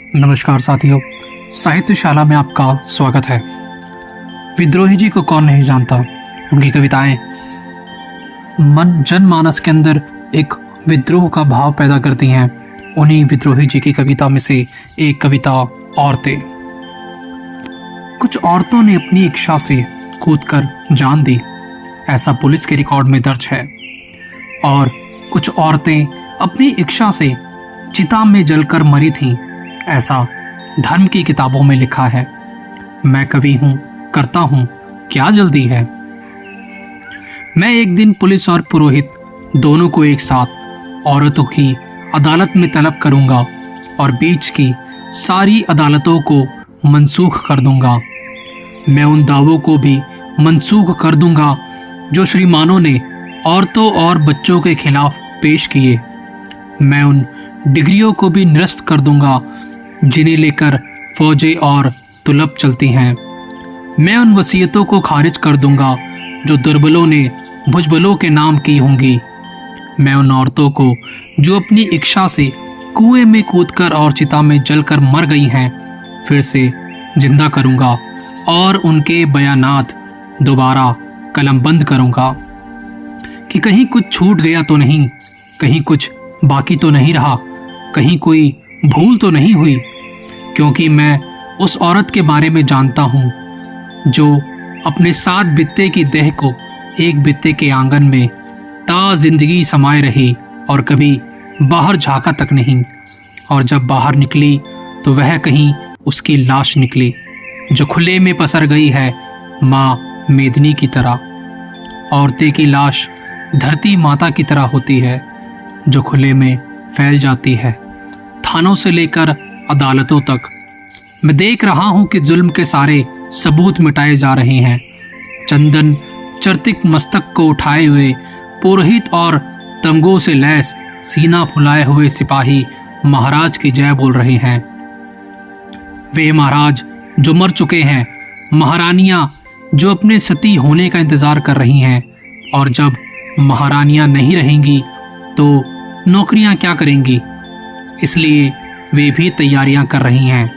नमस्कार साथियों, साहित्यशाला में आपका स्वागत है। विद्रोही जी को कौन नहीं जानता। उनकी कविताएं जनमानस के अंदर एक विद्रोह का भाव पैदा करती हैं। उन्हीं विद्रोही जी की कविता में से एक कविता औरतें। कुछ औरतों ने अपनी इच्छा से कूदकर जान दी, ऐसा पुलिस के रिकॉर्ड में दर्ज है। और कुछ औरतें अपनी इच्छा से चिता में जलकर मरी थीं, ऐसा धर्म की किताबों में लिखा है। मैं कवि हूं, करता हूं, क्या जल्दी है। मैं एक दिन पुलिस और पुरोहित दोनों को एक साथ औरतों की अदालत में तलब करूंगा और बीच की सारी अदालतों को मनसूख कर दूंगा। मैं उन दावों को भी मनसूख कर दूंगा जो श्रीमानों ने औरतों और बच्चों के खिलाफ पेश किए। मैं उन डिग्रियों को भी निरस्त कर दूंगा जिन्हें लेकर फौजें और तुलब चलती हैं। मैं उन वसीयतों को खारिज कर दूंगा जो दुर्बलों ने भुजबलों के नाम की होंगी। मैं उन औरतों को जो अपनी इच्छा से कुएं में कूदकर और चिता में जलकर मर गई हैं, फिर से जिंदा करूंगा और उनके बयानात दोबारा कलमबंद करूंगा कि कहीं कुछ छूट गया तो नहीं, कहीं कुछ बाकी तो नहीं रहा, कहीं कोई भूल तो नहीं हुई। क्योंकि मैं उस औरत के बारे में जानता हूं जो अपने 7 बित्ते की देह को एक बित्ते के आंगन में ता जिंदगी समाये रही और कभी बाहर झांका तक नहीं। और जब बाहर निकली तो वह कहीं उसकी लाश निकली जो खुले में पसर गई है माँ मेदिनी की तरह। औरतें की लाश धरती माता की तरह होती है जो खुले में फैल जाती है, थानों से लेकर अदालतों तक। मैं देख रहा हूं कि जुल्म के सारे सबूत मिटाए जा रहे हैं। चंदन चर्तिक मस्तक को उठाए हुए पुरोहित और तमगों से लैस सीना फुलाए हुए सिपाही महाराज की जय बोल रहे हैं। वे महाराज जो मर चुके हैं, महारानियां जो अपने सती होने का इंतजार कर रही हैं, और जब महारानियां नहीं रहेंगी तो नौकरियां क्या करेंगी, इसलिए वे भी तैयारियां कर रही हैं।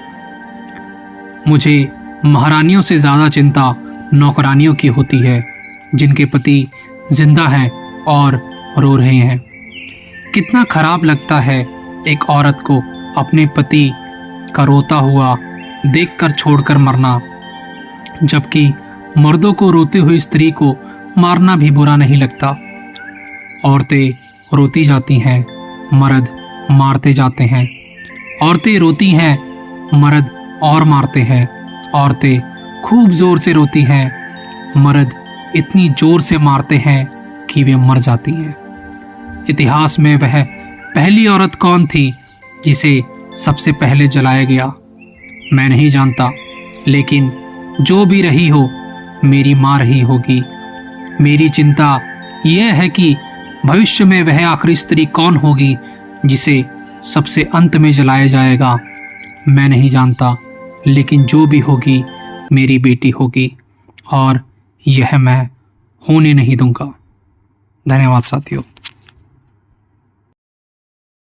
मुझे महारानियों से ज़्यादा चिंता नौकरानियों की होती है जिनके पति जिंदा हैं और रो रहे हैं। कितना खराब लगता है एक औरत को अपने पति का रोता हुआ देखकर छोड़कर मरना, जबकि मर्दों को रोती हुई स्त्री को मारना भी बुरा नहीं लगता। औरतें रोती जाती हैं, मर्द मारते जाते हैं। औरतें रोती हैं, मर्द और मारते हैं। औरतें खूब जोर से रोती हैं, मर्द इतनी जोर से मारते हैं कि वे मर जाती हैं। इतिहास में वह पहली औरत कौन थी जिसे सबसे पहले जलाया गया, मैं नहीं जानता, लेकिन जो भी रही हो मेरी माँ रही होगी। मेरी चिंता यह है कि भविष्य में वह आखिरी स्त्री कौन होगी जिसे सबसे अंत में जलाया जाएगा। मैं नहीं जानता, लेकिन जो भी होगी मेरी बेटी होगी और यह मैं होने नहीं दूंगा। धन्यवाद साथियों।